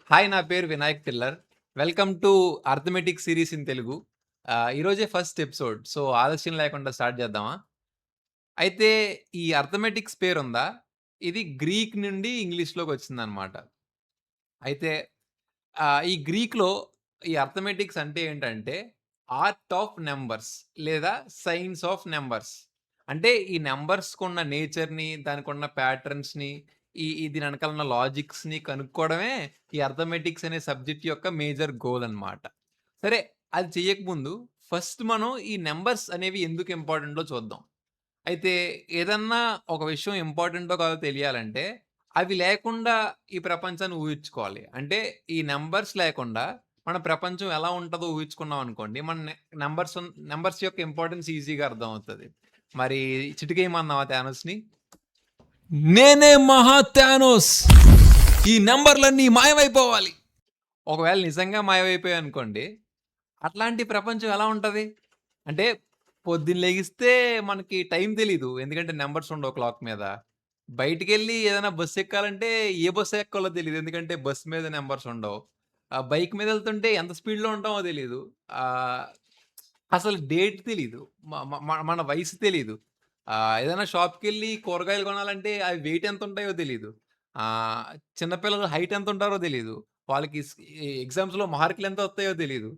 Hi! నా పేరు Vinayak tiller. Welcome to arithmetic series in Telugu. ఈరోజే ఫస్ట్ ఎపిసోడ్. సో, ఆలస్యం లేకుండా స్టార్ట్ చేద్దామా? అయితే ఈ అర్థమెటిక్స్ పేరుందా? ఇది గ్రీక్ నుండి ఇంగ్లీష్‌లోకొచ్చిందనమాట. అయితే ఈ గ్రీక్‌లో ఈ అర్థమెటిక్స్ అంటే ఏంటంటే, ఆర్ట్ ఆఫ్ నంబర్స్ లేదా సైన్స్ ఆఫ్ నంబర్స్. అంటే ఈ నంబర్స్‌కున్న నేచర్‌ని, దానికున్న ప్యాటర్న్స్‌ని, దీని వెనకాల ఉన్న లాజిక్స్‌ని కనుక్కోవడమే ఈ అర్థమెటిక్స్ అనే సబ్జెక్ట్ యొక్క మేజర్ గోల్ అన్నమాట. సరే, అది చెయ్యకముందు ఫస్ట్ మనం ఈ నంబర్స్ అనేవి ఎందుకు ఇంపార్టెంటో చూద్దాం. అయితే ఏదన్నా ఒక విషయం ఇంపార్టెంటో కాదో తెలియాలంటే, అవి లేకుండా ఈ ప్రపంచాన్ని ఊహించుకోవాలి. అంటే ఈ నంబర్స్ లేకుండా మన ప్రపంచం ఎలా ఉంటదో ఊహించుకున్నాం అనుకోండి, మన నంబర్స్ యొక్క ఇంపార్టెన్స్ ఈజీగా అర్థమవుతది. మరి చిటికేయమన్నావా థానోస్‌ని? నేనే మహా థానోస్! ఈ నంబర్‌లన్నీ మాయమైపోవాలి! ఒకవేళ నిజంగా మాయమైపోయాయనుకోండి, అట్లాంటి ప్రపంచం ఎలా ఉంటది? అంటే పొద్దున్న లెగిస్తే మనకి టైం తెలీదు. ఎందుకంటే నంబర్స్ ఉండవు క్లాక్ మీద. బయటికెళ్ళి ఏదైనా బస్ ఎక్కాలంటే ఏ బస్ ఎక్కాలో తెలీదు. ఎందుకంటే బస్ మీద నంబర్స్ ఉండవు. బైక్ మీద ఎళ్తుంటే ఎంత స్పీడ్‌లో ఉంటామో తెలీదు. ఆహ్, అసలు డేట్ తెలీదు. మ మ మ మన వయసు తెలీదు. ఏదైనా షాప్‌కెళ్ళి కూరగాయలు కొనాలంటే అవి వెయిట్ ఎంతుంటాయో తెలీదు. ఆహ్, చిన్న పిల్లలు హైట్ ఎంతుంటారో తెలీదు. వాళ్ళకి ఎగ్జామ్స్‌లో మార్కులు ఎంత వస్తాయో తెలీదు.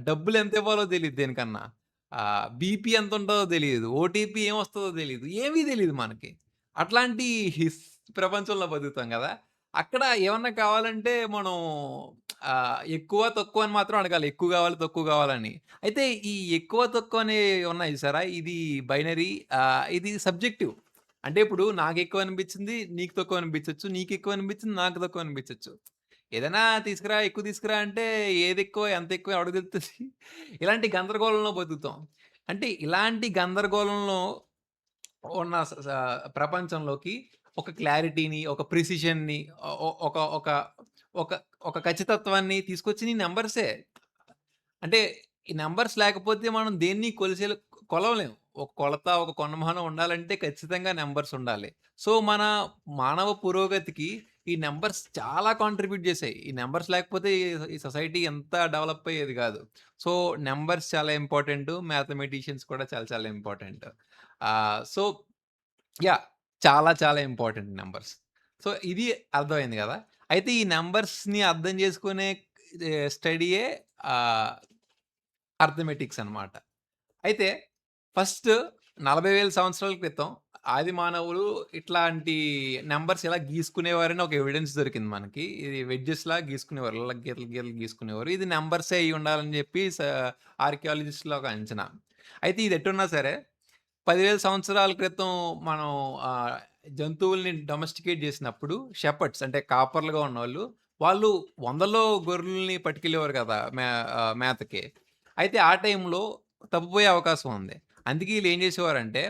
డబ్బులు ఎంత ఇవ్వాలో తెలీదు దేనికన్నా. బీపీ ఎంతుంటదో తెలీదు. ఓటీపీ ఏమొస్తదో తెలీదు. ఏమీ తెలీదు మనకి. అట్లాంటి ప్రపంచంలో బతుకుతాం గదా! అక్కడ ఏమన్నా కావాలంటే మనం ఎక్కువ, తక్కువ అని మాత్రం అడగాలి. ఎక్కువ గావాలి, తక్కువ గావాలని. అయితే ఈ ఎక్కువ, తక్కువ అనేవి ఉన్నాయి చూసారా? ఇది బైనరీ ఇది సబ్జెక్టివ్. అంటే ఇప్పుడు నాకెక్కువ అనిపించింది, నీకు తక్కువ అనిపించొచ్చు. నీకెక్కువ అనిపించింది, నాకు తక్కువ అనిపించొచ్చు. ఏదైనా తీసుకురా, ఎక్కువ తీసుకురా అంటే ఏదెక్కువ, ఎంతెక్కువ ఎవడికి తెలుస్తది? ఇలాంటి గందరగోళంలో బతుకుతాం. అంటే ఇలాంటి గందరగోళంలో ఉన్న ప్రపంచంలోకి ఒక క్లారిటీని, ఒక ప్రిసిషన్‌ని, ఒ ఒ ఒక ఒక ఒక ఒక ఖచ్చితత్వాన్ని తీసుకొచ్చింది ఈ నంబర్సే. అంటే ఈ నంబర్స్ లేకపోతే మనం దేన్ని కొలవలేం. ఒక కొలత, ఒక కొలమానం ఉండాలంటే ఖచ్చితంగా నంబర్స్ ఉండాలి. సో, మన మానవ పురోగతికి ఈ నంబర్స్ చాలా కాంట్రిబ్యూట్ చేశాయి. ఈ నంబర్స్ లేకపోతే ఈ సొసైటీ ఎంత డెవలప్ అయ్యేది కాదు. సో, నంబర్స్ చాలా ఇంపార్టెంటు. మ్యాథమెటిషియన్స్ కూడా చాలా చాలా ఇంపార్టెంట్. So yeah! చాలా చాలా ఇంపార్టెంట్ నంబర్స్. సో, ఇది అర్థమైంది గదా! అయితే ఈ నంబర్స్‌ని అర్థం చేసుకునే స్టడీయే ఆహ్, అర్థమెటిక్స్ అన్నమాట. అయితే ఫస్ట్ 40,000 సంవత్సరాల క్రితం ఆది మానవులు ఇట్లాంటి నంబర్స్ ఇలా గీసుకునేవారని ఒక ఎవిడెన్స్ దొరికింది మనకి. ఇది వెడ్జెస్‌లా గీసుకునేవారు. ఇలా గీతలు గీతలు గీసుకునేవారు. ఇది నంబర్సే అయ్యుండాలని జెప్పి ఆర్కియాలజిస్ట్‌ల ఒక అంచనా. అయితే ఇది ఎట్టున్నా సరే 10,000 సంవత్సరాల క్రితం మనం ఆహ్, జంతువుల్ని డొమెస్టికేట్ జేసినప్పుడు షెపర్డ్స్ అంటే కాపర్లుగా ఉన్నోళ్ళు, వాళ్ళు వందలో గొర్రెల్ని పట్టుకెళ్ళేవారు కదా! మేతకి. అయితే ఆ టైంలో తప్పిపోయే అవకాశం ఉంది. అందుకే ఈళ్ళేం జేసేవారంటే,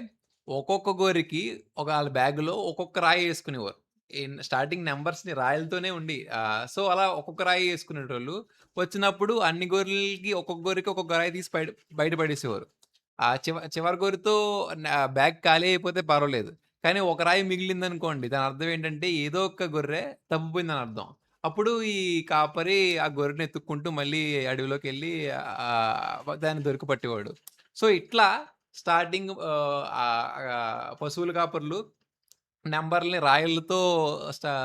ఒక్కొక్క గొర్రెకి ఆళ్ళ బ్యాగ్‌లో ఒక్కొక్క రాయి యేసుకునేవారు. స్టార్టింగ్ నంబర్స్‌ని రాయలతోనే ఉండి సో, అలా ఒక్కొక్క రాయి యేసుకునేటోళ్ళు. వచ్చినప్పుడు అన్ని గొర్రెలకి ఒక్కొక్క గొర్రెకి ఒక్కొక్క రాయి తీసి బయట పడేసేవారు. ఆ చివరి గొర్రెతో బ్యాగ్ ఖాళీ అయిపోతే పర్వాలేదు. కానీ ఒక రాయి మిగిలిందనుకోండి, దాని అర్థం ఏంటంటే ఏదో ఒక గొర్రె తప్పిపోయిందని అర్థం. అప్పుడు ఈ కాపరి ఆ గొర్రెని ఎతుక్కుంటూ మళ్ళీ అడవిలోకెళ్ళి దాన్ని దొరికిపట్టేవాడు. సో, ఇట్లా స్టార్టింగ్ పశువుల కాపరులు నంబర్‌లని రాయలతో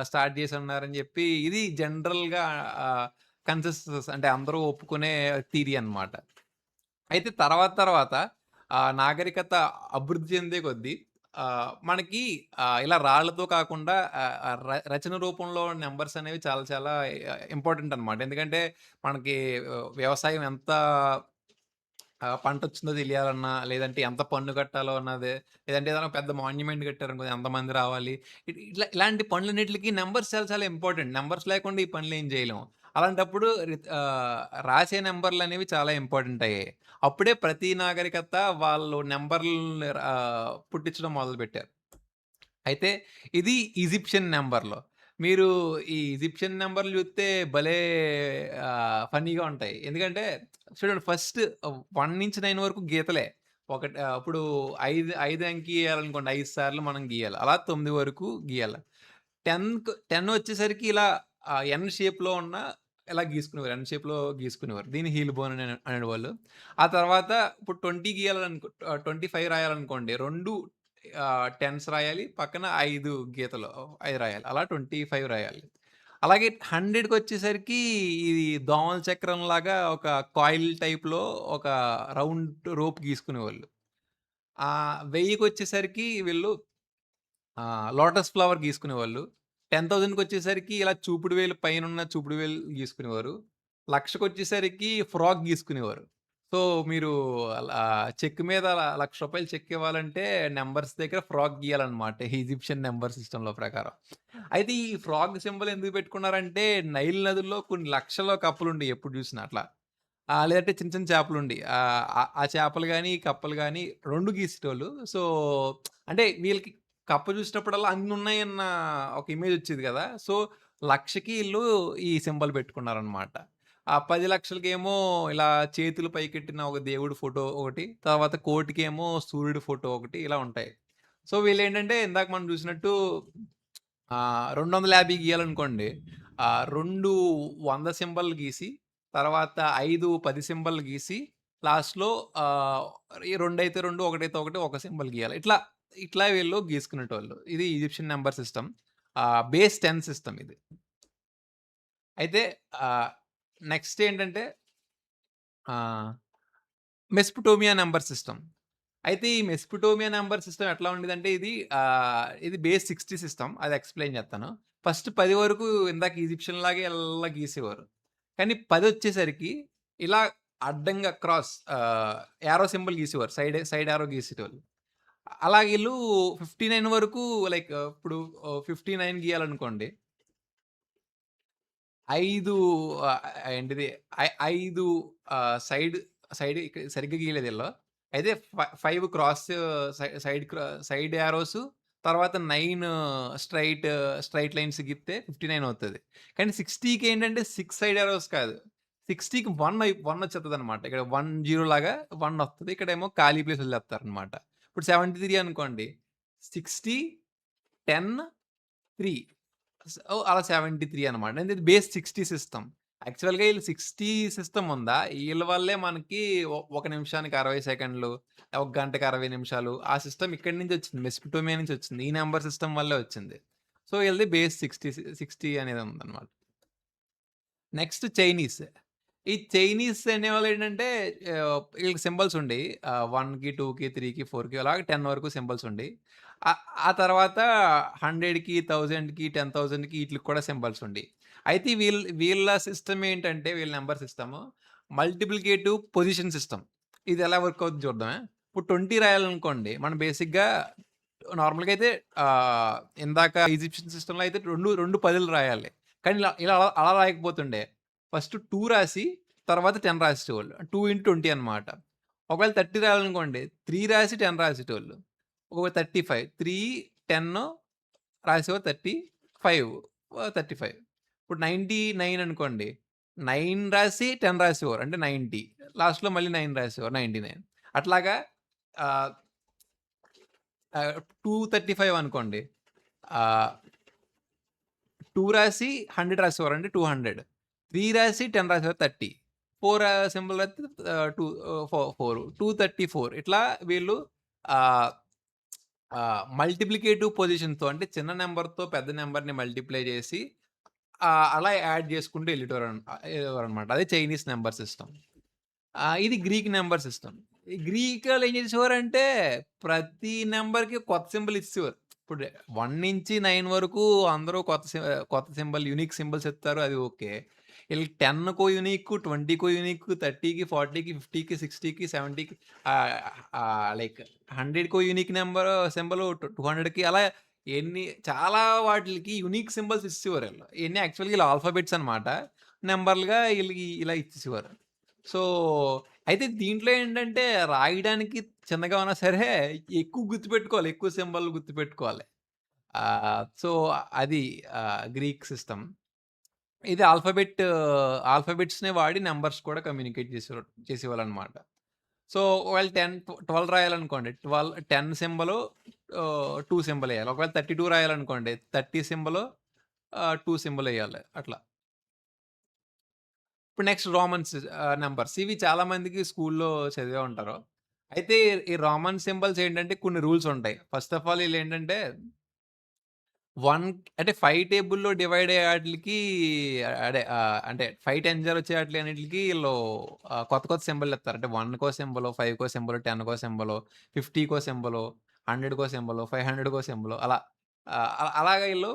స్టార్ట్ చేసున్నారని జెప్పి ఇది జనరల్‌గా కన్సెన్సస్ అంటే అందరూ ఒప్పుకునే థియరీ అన్నమాట. అయితే తర్వాత నాగరికత అభివృద్ధి చెందే కొద్దీ మనకి ఇలా రాళ్ళతో కాకుండా ఆహ్, ఆహ్, ర రచన రూపంలో నంబర్స్ అనేవి చాలా చాలా ఇంపార్టెంట్ అన్నమాట. ఎందుకంటే మనకి వ్యవసాయం ఎంత పంటొచ్చిందో తెలియాలన్నా, లేదంటే ఎంత పన్ను కట్టాలో అన్నది, లేదంటే ఏదైనా పెద్ద మాన్యుమెంట్ కట్టారనుకో ఎంతమంది రావాలి. ఇలాంటి పనులన్నిట్లికి నంబర్స్ చాలా చాలా ఇంపార్టెంట్. నంబర్స్ లేకుండా ఈ పనులేం చేయలేము. అలాంటప్పుడు రాసే నంబర్‌లనేవి చాలా ఇంపార్టెంట్ అయ్యాయి. అప్పుడే ప్రతి నాగరికత వాళ్ళు నంబర్‌లని పుట్టించడం మొదలుపెట్టారు. అయితే ఇది ఈజిప్షియన్ నంబర్‌లో. మీరు ఈ ఈజిప్షియన్ నంబర్‌లు చూత్తే భలే ఫన్నీగా ఉంటాయి. ఎందుకంటే చూడండి ఫస్ట్ 1-9 వరకు గీతలే. ఇప్పుడు 5 అంకి గీయాలనుకోండి 5 సార్లు మనం గీయాలి. అలా 9 వరకు గీయాల. 10 వచ్చేసరికి ఇలా ఎన్ షేప్‌లో ఉన్న ఇలా గీసుకునేవారు. ఎన్ షేప్‌లో గీసుకునేవారు. దీన్ని హీల్ బోన్ అనేవాళ్ళు. ఆ తర్వాత ఇప్పుడు 20 గీయాలనుకో 25 రాయాలనుకోండి. 2 10స్ రాయాలి. పక్కన 5 గీతలు 5 రాయాలి. అలా 25 రాయాలి. అలాగే 100కొచ్చేసరికి ఇది దోమల చక్రంలాగా ఒక కాయిల్ టైప్‌లో ఒక రౌండ్ రోప్ గీసుకునేవాళ్ళు. 1000కొచ్చేసరికి వీళ్ళు లోటస్ ఫ్లవర్ గీసుకునేవాళ్ళు. 10,000కొచ్చేసరికి ఇలా చూపుడు వేలు పైనున్న చూపుడు వేలు గీసుకునేవారు. 1,00,000కొచ్చేసరికి ఫ్రాగ్ గీసుకునేవారు. సో, మీరు అలా చెక్ మీద రూ. 1,00,000 చెక్ ఇవ్వాలంటే నంబర్స్ దగ్గర ఫ్రాగ్ గీయాలన్నమాట. ఈజిప్షియన్ నంబర్ సిస్టమ్‌లో ప్రకారం. అయితే ఈ ఫ్రాగ్ సింబల్ ఎందుకు పెట్టుకున్నారంటే నైల్ నదుల్లో కొన్ని లక్షల కప్పలుండేయి ఎప్పుడు చూసినా అట్లా. లేదంటే చిన్న చిన్న చేపలుండేయి. ఆ చేపలు గాని, కప్పలు గాని 2 గీసేటోళ్ళు. సో, అంటే వీళ్ళకి కప్ప చూసినప్పుడల్లా అన్నున్నాయన్న ఒక ఇమేజ్ వచ్చేది గదా! సో, 1,00,000కి ఈళ్ళు ఈ సింబల్ పెట్టుకున్నారనమాట. ఆ 10,00,000కేమో ఇలా చేతులు పైకెట్టిన ఒక దేవుడి ఫోటో ఒకటి, తర్వాత 1,00,000కేమో సూర్యుడి ఫోటో ఒకటి ఇలా ఉంటాయి. సో, వీళ్ళేంటంటే ఇందాక మనం చూసినట్టు 250 గీయాలనుకోండి. 2 100 సింబల్‌లు గీసి, తర్వాత 5, 10 సింబల్‌లు గీసి, లాస్ట్‌లో ఆహ్, ఈ 2 అయితే 2, 1 అయితే 1 ఒక సింబల్ గీయాలి. ఇట్లా వీళ్ళు గీసుకునేటోళ్ళు. ఇది Egyptian number system. Base 10 system ఇది. అయితే ఆహ్, నెక్స్ట్ ఏంటంటే ఆహ్, మెస్‌పోటేమియా నంబర్ సిస్టమ్. అయితే ఈ మెస్‌పోటేమియా నంబర్ సిస్టమ్ ఎట్లా ఉండేదంటే ఇది బేస్ 60 సిస్టమ్. అది ఎక్స్‌ప్లెయిన్ చేత్తాను. ఫస్ట్ 10 వరకు ఇందాక ఈజిప్షియన్ లాగే ఇలా గీసేవారు. కానీ 10 వచ్చేసరికి ఇలా అడ్డంగా యారో సింబల్ గీసేవారు. సైడ్ యారో గీసేటోళ్ళు. అలా ఈళ్ళు 59 వరకు లైక్ ఇప్పుడు 59 గీయాలనుకోండి. 5 ఆహ్, ఏంటిది 5 సైడ్ సైడ్ సరిగ్గా గీయలేదు ఈళ్ళు. అయితే 5 క్రాస్ సైడ్ యారోస్ తర్వాత 9 స్ట్రెయిట్ స్ట్రెయిట్ లైన్స్ గీస్తే 59 అవుతది. కానీ 60కి ఏంటంటే 6 సైడ్ యారోస్ కాదు. 60కి 1 వచ్చేస్తదనమాట. ఇక్కడ 10 లాగా 1 వస్తది. ఇక్కడేమో ఖాళీ ప్లేస్ వదిలేస్తారనమాట. ఇప్పుడు 73 అనుకోండి. 60, 10, 3 అలా 73 అనమాట. అంటే ఇది బేస్ 60 సిస్టమ్. యాక్చువల్‌గా ఈళ్ళు 60 సిస్టమ్ ఉందా? ఈళ్ళ వల్లే మనకి ఒక నిమిషానికి 60 సెకండ్లు, ఒక గంటకి 60 నిమిషాలు ఆ సిస్టమ్ ఇక్కడి నుంచి వచ్చింది. మెస్‌పోటేమియా నుంచి వచ్చింది. ఈ నంబర్ సిస్టమ్ వల్లే వచ్చింది. సో, ఈళ్ళది బేస్ 60 అనేది ఉందన్నమాట. Next Chinese. ఈ చైనీస్ అనేవాళ్ళేంటంటే ఈళ్ళకి సింబల్స్ ఉండేయి. 1కి, 2కి, 3కి, 4కి అలాగే 10 వరకు సింబల్స్ ఉండేయి. ఆ తర్వాత 100కి, 1000కి, 10,000కి ఈట్లికి కూడా సింబల్స్ ఉండేయి. అయితే వీళ్ళ సిస్టమ్ ఏంటంటే వీళ్ళ number system multiplicative position system. ఇది ఎలా వర్క్ అవుద్ది చూద్దామా? ఇప్పుడు 20 రాయాలనుకోండి. మనం బేసిక్‌గా నార్మల్‌గా అయితే ఆహ్, ఇందాక ఈజిప్షియన్ సిస్టమ్‌లో అయితే 2 10లు రాయాలి. కానీ ఇలా ఇలా అలా అలా రాయకపోతుండే. ఫస్ట్ 2 రాసి, తర్వాత 10 రాసేసేవాళ్ళు. 2 ఇంటూ 20 అనమాట. ఒకవేళ 30 రాయాలనుకోండి 3 రాసి 10 రాసేటోళ్ళు. ఒకవేళ 35 3, 10 రాసేవారు 35 35. ఇప్పుడు 99 అనుకోండి. 9 రాసి 10 రాసేవారు. అంటే 90 లాస్ట్‌లో మళ్ళీ 9 రాసేవారు. 99 అట్లాగా ఆహ్, ఆహ్, 235 అనుకోండి. ఆహ్ 2 రాసి 100 రాసేవారు. అంటే 200. 3 రాసి 10 రాసేవారు 30. 4 సింబల్ రాస్తే 2 4 234 ఇట్లా వీళ్ళు ఆహ్, మల్టిప్లికేటివ్ పొజిషన్‌తో అంటే చిన్న నంబర్‌తో పెద్ద నంబర్‌ని మల్టిప్లై చేసి అలా యాడ్ చేసుకుంటూ ఎళ్ళేవారనమాట. అదే చైనీస్ నంబర్ సిస్టమ్. ఇది గ్రీక్ నంబర్ సిస్టమ్. ఈ గ్రీకోళ్ళు ఏం చేసేవారంటే ప్రతి నంబర్‌కి కొత్త సింబల్ ఇచ్చేవారు. ఇప్పుడు 1 నుంచి 9 వరకు అందరూ కొత్త సింబల్ యూనిక్ సింబల్స్ ఇత్తారు. అది ఓకే. ఈళ్ళకి 10కో యూనిక్, 20కో యూనిక్, 30కి, 40కి, 50కి, 60కి, 70కి ఆహ్, లైక్ 100కో యూనిక్ నంబర్ సింబల్ 200కి అలా చాలా వాటిలికి యూనిక్ సింబల్స్ ఇచ్చేవారాళ్ళు. ఇయన్నీ యాక్చువల్‌గా ఈళ్ళ ఆల్ఫాబెట్స్ అనమాట. నంబర్‌లుగా ఈళ్ళకి ఇలా ఇచ్చేసేవారు. సో, అయితే దీంట్లో ఏంటంటే రాయడానికి చిన్నగా ఉన్నా సరే ఎక్కువ గుర్తుపెట్టుకోవాలి. ఎక్కువ సింబల్ గుర్తుపెట్టుకోవాలి. సో, అది గ్రీక్ సిస్టమ్. ఇది ఆల్ఫాబెట్స్‌నే వాడి నంబర్స్ కూడా కమ్యూనికేట్ చేసేవాళ్ళనమాట. సో, ఒకవేళ 12 రాయాలనుకోండి. 10 సింబలు 2 సింబల్ ఎయాలి. ఒకవేళ 32 రాయాలనుకోండి. 30 సింబలు 2 సింబల్ ఎయ్యాలి అట్లా. ఇప్పుడు నెక్స్ట్ రోమన్స్ నంబర్స్. ఇవి చాలా మందికి స్కూల్‌లో చదివే ఉంటారు. అయితే ఈ రోమన్ సింబల్స్ ఏంటంటే కొన్ని రూల్స్ ఉంటాయి. ఫస్ట్ ఆఫ్ ఆల్ ఈళ్ళేంటంటే 1 అంటే 5 టేబుల్‌లో డివైడ్ అయ్యే ఆటిలికి అదే అంటే 5 10 వచ్చే ఆటిలి అన్నిట్లికి ఈళ్ళు కొత్త కొత్త సింబల్‌లిత్తారు. అంటే 1కో సింబలో, 5కో సింబలో, 10కో సింబలో, 50కో సింబలో, 100కో సింబలో, 500కో సింబలో అలా. అలాగా ఈళ్ళు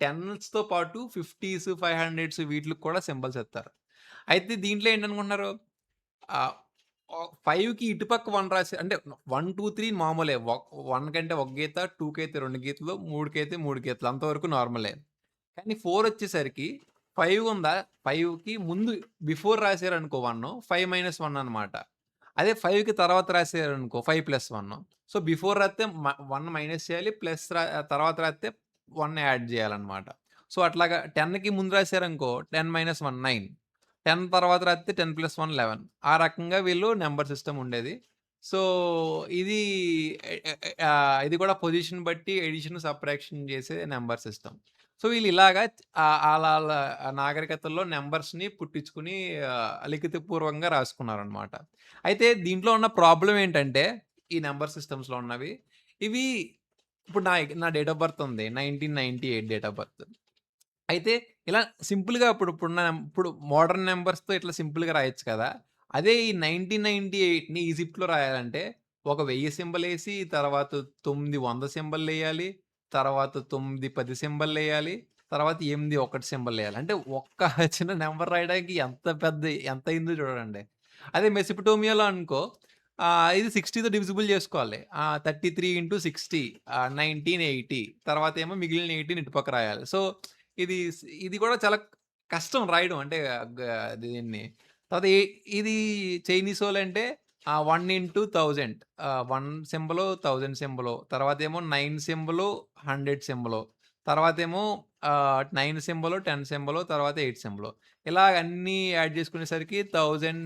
10స్‌తో పాటు 50స్, 500స్ వీటిలికి కూడా సింబల్స్ ఇత్తారు. అయితే దీంట్లో ఏంటనుకుంటున్నారు? ఆహ్, 5కి ఇటుపక్క 1 రాసా అంటే 1, 2, 3 మామూలే. 1 కంటే ఒక గీత, 2కైతే 2 గీతలు, 3కైతే 3 గీతలు అంతవరకు నార్మలే. కానీ 4 వచ్చేసరికి 5 ఉందా? 5కి ముందు బిఫోర్ రాసారనుకో 1 5 - 1 అనమాట. అదే 5కి తర్వాత రాసారనుకో 5+1. సో, బిఫోర్ రాస్తే 1 మైనస్ చేయాలి. ప్లస్ తర్వాత రాస్తే 1 యాడ్ చేయాలన్నమాట. సో, అట్లాగా 10కి ముందు రాసారనుకో 10 - 1 9. 10 తర్వాత రాస్తే 10+1 11. ఆ రకంగా వీళ్ళు నంబర్ సిస్టమ్ ఉండేది. సో, ఇది ఇది కూడా పొజిషన్ బట్టి అడిషన్, సబ్ట్రాక్షన్ చేసే నంబర్ సిస్టమ్. సో, వీళ్ళు ఇలాగా ఆళ్ళాళ్ళ నాగరికతల్లో నంబర్స్‌ని పుట్టించుకొని లిఖితపూర్వకంగా రాసుకున్నారనమాట. అయితే దీంట్లో ఉన్న ప్రాబ్లమ్ ఏంటంటే, ఈ నంబర్ సిస్టమ్స్‌లో ఉన్నవి, ఇవి ఇప్పుడు నా డేట్ ఆఫ్ బర్త్ ఉంది. 1998 డేట్ ఆఫ్ బర్త్. అయితే ఇలా సింపుల్‌గా ఇప్పుడు మోడర్న్ నంబర్స్‌తో ఇట్లా సింపుల్‌గా రాయొచ్చు కదా! అదే ఈ 1998ని ఈజిప్ట్‌లో రాయాలంటే ఒక 1000 సింబలేసి, తర్వాత 9 100 సింబల్లేయాలి. తర్వాత 9 10 సింబల్లేయాలి. తర్వాత 8 1 సింబల్లేయాలి. అంటే ఒక్క చిన్న నంబర్ రాయడానికి ఎంతయిందో చూడండి. అదే మెసొపటోమియాలో అనుకో ఇది 60తో డివిజిబుల్ చేసుకోవాలి. 33 ఇంటూ 60 1980 తర్వాతేమో మిగిలిన 80ని ఇటుపక్క రాయాలి. సో ఇది కూడా చాలా కష్టం రాయడం. అంటే దీన్ని తర్వాత ఇది చైనీసోళ్ళంటే 1 ఇంటూ 1000 1 సింబలు, 1000 సింబలు. తర్వాతేమో 9 సింబలు, 100 సింబలు. తర్వాతేమో 9 సింబలు, 10 సింబలు, తర్వాత 8 సింబలు. ఇలాగ అన్నీ యాడ్ చేసుకునేసరికి 1000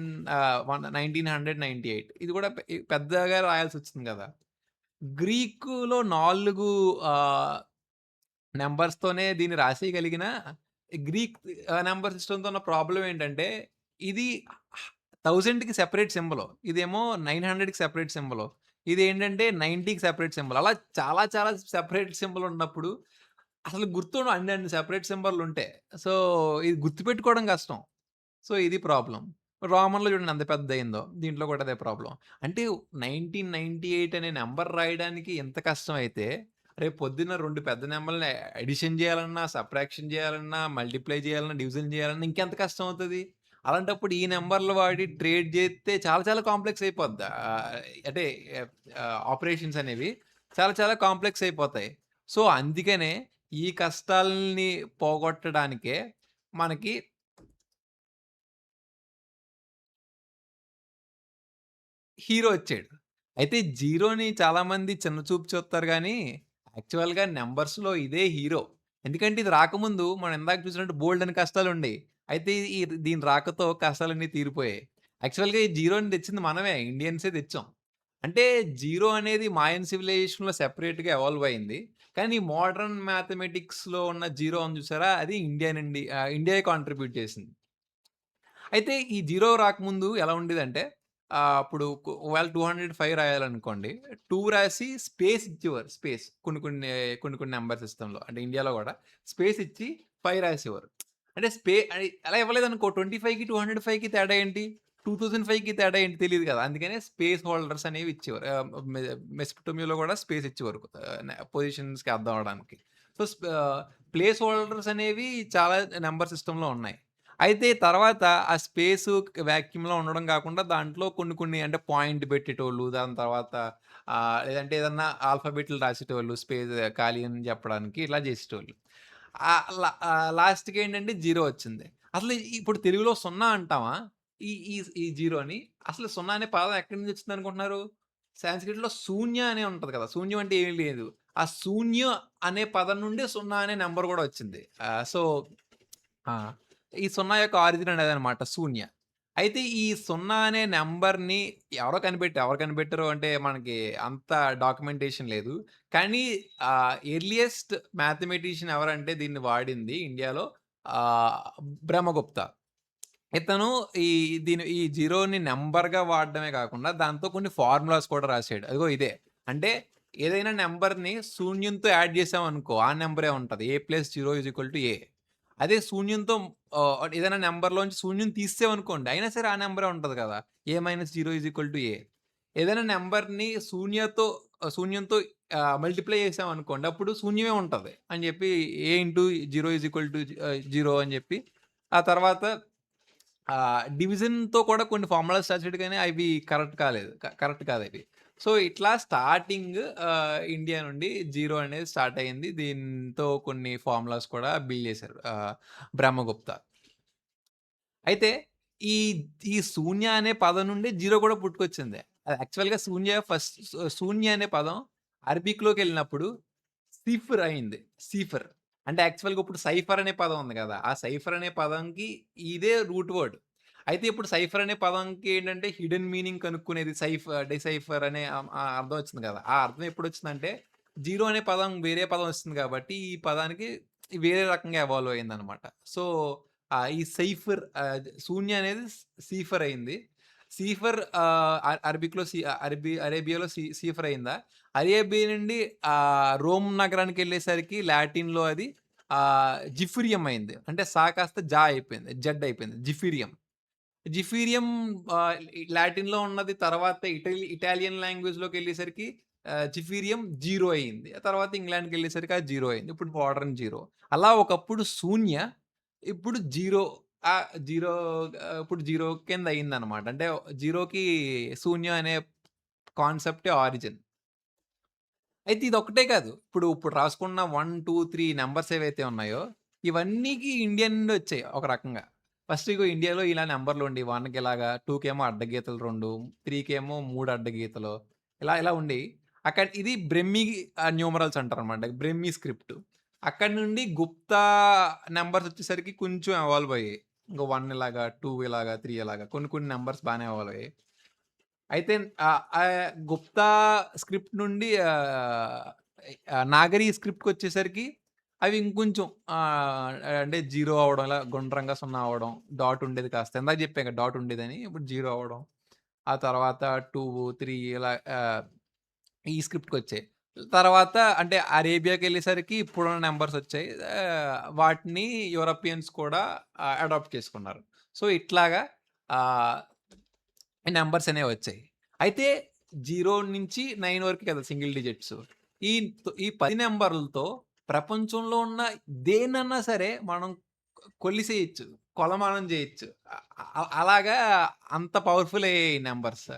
1998 ఇది కూడా పెద్దగా రాయాల్సొచ్చింది కదా! గ్రీకులో 4 ఆహ్ నంబర్స్‌తోనే దీన్ని రాసేయగలిగిన గ్రీక్ నంబర్ సిస్టమ్‌తో ఉన్న ప్రాబ్లమ్ ఏంటంటే, ఇది 1000కి సెపరేట్ సింబలు. ఇదేమో 900కి సెపరేట్ సింబలు. ఇదేంటంటే 90కి సెపరేట్ సింబల్. అలా చాలా చాలా సెపరేట్ సింబల్ ఉన్నప్పుడు అసలు గుర్తుండవు అన్ని సెపరేట్ సింబల్లుంటే. సో, ఇది గుర్తుపెట్టుకోవడం కష్టం. సో, ఇది ప్రాబ్లమ్. రోమన్‌లో చూడండి ఎంత పెద్దదయిందో. దీంట్లో కూడా అదే ప్రాబ్లమ్. అంటే 1998 అనే నంబర్ రాయడానికి ఎంత కష్టమైతే, రేపు పొద్దున్న 2 పెద్ద నంబర్‌లని అడిషన్ చేయాలన్నా, సబ్ట్రాక్షన్ చేయాలన్నా, మల్టిప్లై చేయాలన్నా, డివిజన్ చేయాలన్నా ఇంకెంత కష్టం అవుతది? అలాంటప్పుడు ఈ నంబర్‌లు వాడి ట్రేడ్ చేస్తే చాలా చాలా కాంప్లెక్స్ అయిపోద్ది. అంటే ఆపరేషన్స్ అనేవి చాలా చాలా కాంప్లెక్స్ అయిపోతాయి. సో, అందుకనే ఈ కష్టాల్ని పోగొట్టడానికే మనకి హీరో ఒచ్చాడు. అయితే 'జీరోని' చాలామంది చిన్న చూపు చూస్తారు గానీ, యాక్చువల్‌గా నంబర్స్‌లో ఇదే హీరో. ఎందుకంటే ఇది రాకముందు మనం ఇందాక చూసినట్టు బోలెడన్ని కష్టాలుండేయి. అయితే దీని రాకతో కష్టాలన్నీ తీరిపోయాయి. యాక్చువల్‌గా ఈ 'జీరోని' తెచ్చింది మనమే ఇండియన్సే తెచ్చాం. అంటే 'జీరో' అనేది మాయన్ సివిలైజేషన్‌లో సెపరేట్‌గా ఎవాల్వ్ అయింది. కానీ మోడర్న్ మ్యాథమెటిక్స్‌లో ఉన్న 'జీరో' ఉంది చూసారా? అది ఇండియాయే కాంట్రిబ్యూట్ చేసింది. అయితే ఈ జీరో రాకముందు ఎలా ఉండేదంటే అప్పుడు ఒకవేళ 205 రాయాలనుకోండి. 2 రాసి స్పేస్ ఇచ్చేవారు. కొన్ని కొన్ని నంబర్ సిస్టమ్‌లో అంటే ఇండియాలో గూడా స్పేస్ ఇచ్చి 5 రాసేవారు. అంటే అలా ఇవ్వలేదనుకో 25కి 205కి తేడా ఏంటి? 2005కి తేడా ఏంటి తెలీదు గదా! అందుకనే స్పేస్ హోల్డర్స్ అనేవి ఇచ్చేవారు. మెసొపటోమియాలో గూడా స్పేస్ ఇచ్చేవారు. పొజిషన్స్‌కి అర్థం అవ్వడానికి. సో, ప్లేస్ హోల్డర్స్ అనేవి చాలా నంబర్ సిస్టమ్‌లో ఉన్నాయి. అయితే తర్వాత ఆ స్పేసు వాక్యూమ్‌లో ఉండడం గాకుండా దాంట్లో కొన్ని కొన్ని అంటే పాయింట్ పెట్టేటోళ్ళు. దాని తర్వాత లేదంటే ఏదన్నా ఆల్ఫాబెట్లు రాసేటోళ్ళు. ఖాళీ అని చెప్పడానికి ఇలా జేసేటోళ్ళు. లాస్ట్‌కేంటంటే 0 వచ్చింది. అసలు ఇప్పుడు తెలుగులో 0 అంటామా? ఈ ఈ ఈ జీరోని అసలు 0 అనే పదం ఎక్కడి నుంచి వచ్చిందనుకుంటున్నారు? సాంస్క్రిట్‌లో శూన్య అనే ఉంటది కదా! శూన్యం అంటే ఏమి లేదు. ఆ శూన్య అనే పదం నుండే 0 అనే నంబర్ గూడా వచ్చింది. సో ఆ! ఈ 0 యొక్క ఆరిజిన్ అనేదనమాట శూన్య. అయితే ఈ 0 అనే నంబర్‌ని ఎవరు కనిపెట్టారో అంటే మనకి అంత డాక్యుమెంటేషన్ లేదు. కానీ ఎర్లియస్ట్ మ్యాథమెటీషియన్ ఎవరంటే దీన్ని వాడింది ఇండియాలో ఆహ్, బ్రహ్మగుప్త. ఇతను ఈ ఈ జీరోని నంబర్‌గా వాడడమే కాకుండా దాంతో కొన్ని ఫార్ములాస్ కూడా రాసాడు. అదిగో ఇదే. అంటే ఏదైనా నంబర్‌ని శూన్యంతో యాడ్ చేసామనుకో ఆ నంబరే ఉంటది. a+0 = a. అదే శూన్యంతో ఏదైనా నంబర్‌లోంచి శూన్యం తీసేసామనుకోండి అయినా సరే ఆ నంబరే ఉంటది కదా! a-0 = a. ఏదైనా నంబర్‌ని శూన్యంతో మల్టిప్లై చేసామనుకోండి అప్పుడు శూన్యమే ఉంటది అని చెప్పి a*0 = 0 అని చెప్పి ఆ తర్వాత డివిజన్‌తో కూడా కొన్ని ఫార్ములాస్ రాసాడు గానీ అవి కరెక్ట్ కాలేదు. కరెక్ట్ కాదవి. సో, ఇట్లా స్టార్టింగ్ ఇండియా నుండి జీరో అనేది స్టార్ట్ అయింది. దీంతో కొన్ని ఫార్ములాస్ కూడా బిల్డ్ చేశారు బ్రహ్మగుప్త. అయితే ఈ, ఈ శూన్య అనే పదం నుండి జీరో కూడా పుట్టుకొచ్చింది. అది యాక్చువల్‌గా శూన్య అనే పదం అరబిక్‌లోకెళ్ళినప్పుడు సిఫర్ అయింది. సిఫర్. అంటే యాక్చువల్‌గా ఇప్పుడు సైఫర్ అనే పదం ఉంది గదా! ఆ సైఫర్ అనే పదంకి ఇదే రూట్ వర్డ్. అయితే ఇప్పుడు సైఫర్ అనే పదంకి ఏంటంటే హిడెన్ మీనింగ్ కనుక్కునేది డిసైఫర్ అనే అర్థం వచ్చింది గదా! ఆ అర్థం ఎప్పుడొచ్చిందంటే జీరో అనే పదం వేరే పదం వస్తుంది గాబట్టి ఈ పదానికి వేరే రకంగా ఎవాల్వ్ అయిందనమాట. సో, ఈ సైఫర్ శూన్య అనేది సీఫర్ అయింది. సీఫర్ అరబిక్‌లో అరేబియాలో సీఫర్ అయిందా? అరేబియా నుండి రోమ్ నగరానికెళ్ళేసరికి లాటిన్‌లో అది జిఫ్రియం అయింది. అంటే కాస్త అయిపోయింది. జడ్ అయిపోయింది. జిఫిరియం. జిఫీరియం లాటిన్‌లో ఉన్నది తర్వాత ఇటాలియన్ లాంగ్వేజ్‌లోకెళ్ళేసరికి జిఫీరియం జీరో అయింది. ఆ తర్వాత ఇంగ్లాండ్‌కెళ్ళేసరికి అది జీరో అయింది. ఇప్పుడు మోడర్న్ జీరో. అలా ఒకప్పుడు శూన్య, ఇప్పుడు జీరో జీరో ఇప్పుడు జీరో కింద అయిందనమాట. అంటే జీరోకి శూన్యం అనే కాన్సెప్టే ఆరిజిన్. అయితే ఇదొక్కటే కాదు. ఇప్పుడు రాసుకున్న 1, 2, 3 నంబర్స్ ఏవైతే ఉన్నాయో, ఇవన్నీకి ఇండియా నుండి వచ్చాయి ఒక రకంగా. ఫస్ట్ ఇగో ఇండియాలో ఇలా నంబర్‌లుండి 1కి ఇలాగా, 2కేమో అడ్డగీతలు 2, 3కేమో 3 అడ్డగీతలు ఇలా ఉండేయి. ఇది బ్రెమ్మీ న్యూమరల్స్ అంటారనమాట. బ్రెమ్మీ స్క్రిప్ట్. అక్కడి నుండి గుప్తా నంబర్స్ వచ్చేసరికి కొంచెం ఎవాల్వ్ అయ్యాయి. ఇంకో 1 ఇలాగా, 2 ఇలాగా, 3 ఇలాగా కొన్ని కొన్ని నంబర్స్ బానే ఎవాల్వ్ అయ్యాయి. అయితే గుప్తా స్క్రిప్ట్ నుండి నాగరి స్క్రిప్ట్‌కొచ్చేసరికి అవి ఇంకొంచెం అంటే 0 అవ్వడం, ఇలా గుండ్రంగా 0 అవ్వడం, డాట్ ఉండేది కాస్త ఇందాక చెప్పా కదా! డాట్ ఉండేదని. ఇప్పుడు 0 అవ్వడం. ఆ తర్వాత 2, 3 ఇలా ఈ స్క్రిప్ట్‌కొచ్చాయి. తర్వాత అంటే అరేబియాకెళ్ళేసరికి ఇప్పుడున్న నంబర్స్ వచ్చాయి. వాటిని యూరోపియన్స్ కూడా అడాప్ట్ చేసుకున్నారు. సో, ఇట్లాగా ఆహ్ ఈ నంబర్స్ అనేవొచ్చాయి. అయితే 0-9 వరకు కదా సింగిల్ డిజిట్స్. ఈ 10 నంబర్‌లతో ప్రపంచంలో ఉన్న దేన్నన్నా సరే మనం కొలిసేయొచ్చు. కొలమానం జేయొచ్చు. అలాగా అంత పవర్‌ఫుల్ అయ్యాయి ఈ నంబర్స్.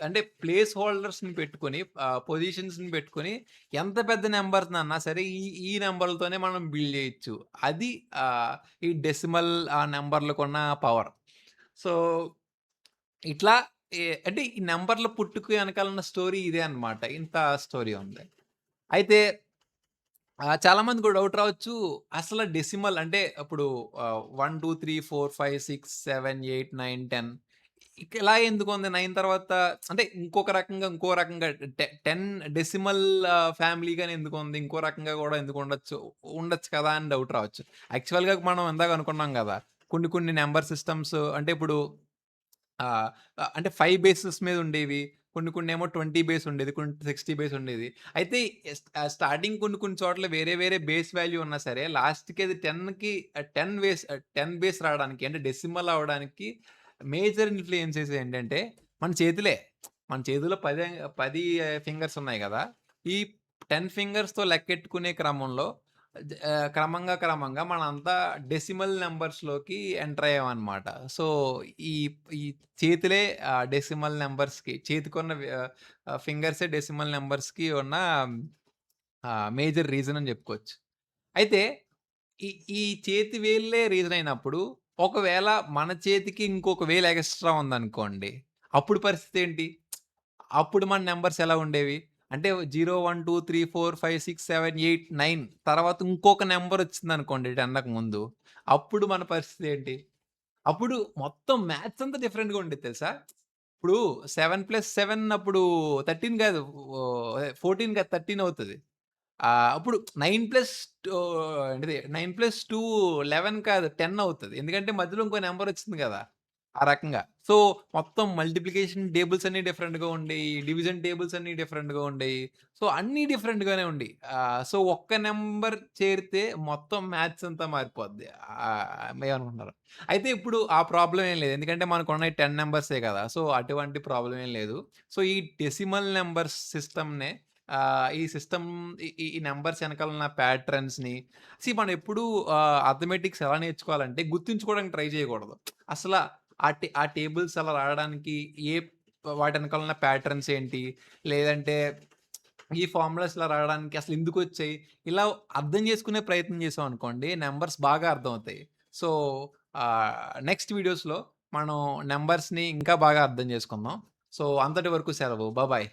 అంటే ప్లేస్ హోల్డర్స్‌ని పెట్టుకొని పొజిషన్స్‌ని పెట్టుకొని ఎంత పెద్ద నంబర్స్‌నన్నా సరే ఈ నంబర్‌లతోనే మనం బిల్డ్ జేయొచ్చు. అది ఈ డెసిమల్ నంబర్‌లకున్న పవర్. సో ఇట్లా అంటే ఈ నంబర్‌ల పుట్టుక వెనకాల ఉన్న స్టోరీ ఇదే అన్నమాట. ఇంత స్టోరీ ఉంది. అయితే చాలా మందికి ఒక డౌట్ రావచ్చు. అసలు డెసిమల్ అంటే ఇప్పుడు 1, 2, 3, 4, 5, 6, 7, 8, 9, 10 ఇలా ఎందుకుంది 9 తర్వాత అంటే ఇంకో రకంగా 10 డెసిమల్ ఫ్యామిలీ గాని ఎందుకుంది? ఇంకో రకంగా గూడా ఎందుకుండొచ్చు? ఉండొచ్చు కదా! అని డౌట్ రావచ్చు. యాక్చువల్‌గా మనం ఇందాక అనుకున్నాం గదా! కొన్ని కొన్ని నంబర్ సిస్టమ్స్ అంటే ఇప్పుడు ఆ! అంటే 5 బేసెస్ మీద ఉండేవి. కొన్నేమో 20 బేస్ ఉండేది. కొన్ని 60 బేస్ ఉండేది. అయితే స్టార్టింగ్ కొన్ని చోట్ల వేరే వేరే బేస్ వాల్యూ ఉన్నా సరే లాస్ట్‌కి అది 10 బేస్ రావడానికి అంటే డెసిమల్ అవ్వడానికి మేజర్ ఇన్‌ఫ్లుయెన్సెస్ ఏంటంటే మన చేతులే. మన చేతుల్లో 10 ఫింగర్స్ ఉన్నాయి గదా! ఈ 10 ఫింగర్స్‌తో లెక్కెట్టుకునే క్రమంలో క్రమంగా మనంతా డెసిమల్ నంబర్స్‌లోకి ఎంటర్ అయ్యామన్నమాట. సో, ఈ ఈ చేతులే డెసిమల్ నంబర్స్‌కి చేతికున్న ఫింగర్సే డెసిమల్ నంబర్స్‌కి ఉన్న మేజర్ రీజన్ అని చెప్పుకోవచ్చు. అయితే ఈ ఈ చేతి వేళ్ళే రీజన్ అయినప్పుడు, ఒకవేళ మన చేతికి ఇంకొక వేలు ఎక్స్‌ట్రా ఉందనుకోండి. అప్పుడు పరిస్థితి ఏంటి? అప్పుడు మన నంబర్స్ ఎలా ఉండేవి? అంటే 0, 1, 2, 3, 4, 5, 6, 7, 8, 9 తర్వాత ఇంకొక నంబర్ వచ్చిందనుకోండి 10కి ముందు. అప్పుడు మన పరిస్థితి ఏంటి? అప్పుడు మొత్తం మ్యాథ్స్ అంతా డిఫరెంట్‌గా ఉండేది తెలుసా? ఇప్పుడు 7+7 అప్పుడు 13 కాదు. అదే 14 కాదు 13 అవుతది. అప్పుడు 9 ప్లస్ ఏంటిది 9+2 11 కాదు 10 అవుతది. ఎందుకంటే మధ్యలో ఇంకో నంబర్ వచ్చింది కదా! ఆ రకంగా. సో, మొత్తం మల్టిప్లికేషన్ టేబుల్స్ అన్నీ డిఫరెంట్‌గా ఉండేయి. డివిజన్ టేబుల్స్ అన్నీ డిఫరెంట్‌గా ఉండేయి. సో, అన్నీ డిఫరెంట్‌గానే ఉండేయి. సో, ఒక్క నంబర్ చేరితే మొత్తం మ్యాథ్స్ అంతా మారిపోద్ది. ఏమనుకుంటున్నారు? అయితే ఇప్పుడు ఆ ప్రాబ్లమ్ ఏం లేదు. ఎందుకంటే మనకున్నయి 10 నంబర్సే కదా! సో, అటువంటి ప్రాబ్లమ్ ఏం లేదు. సో, ఈ డెసిమల్ నంబర్స్ సిస్టమ్‌నే ఈ సిస్టమ్ ఈ నంబర్స్ ఎనకాల ఉన్న ప్యాట్రన్స్‌ని మనం ఎప్పుడూ అర్థమెటిక్స్ ఎలా నేర్చుకోవాలంటే గుర్తుంచుకోవడానికి ట్రై చేయకూడదు. అసల ఆ టేబుల్స్ అలా రావడానికి ఏ వాటి ఎనకాల ఉన్న ప్యాటర్న్స్ ఏంటి? లేదంటే ఈ ఫార్ములాస్ ఇలా రావడానికి అసలు ఎందుకొచ్చాయి? ఇలా అర్థం చేసుకునే ప్రయత్నం చేసామనుకోండి నంబర్స్ బాగా అర్థమవుతాయి. సో, నెక్స్ట్ వీడియోస్‌లో మనం నంబర్స్‌ని ఇంకా బాగా అర్థం చేసుకుందాం. సో, అంతటి వరకు సెలవు. బాబాయ్.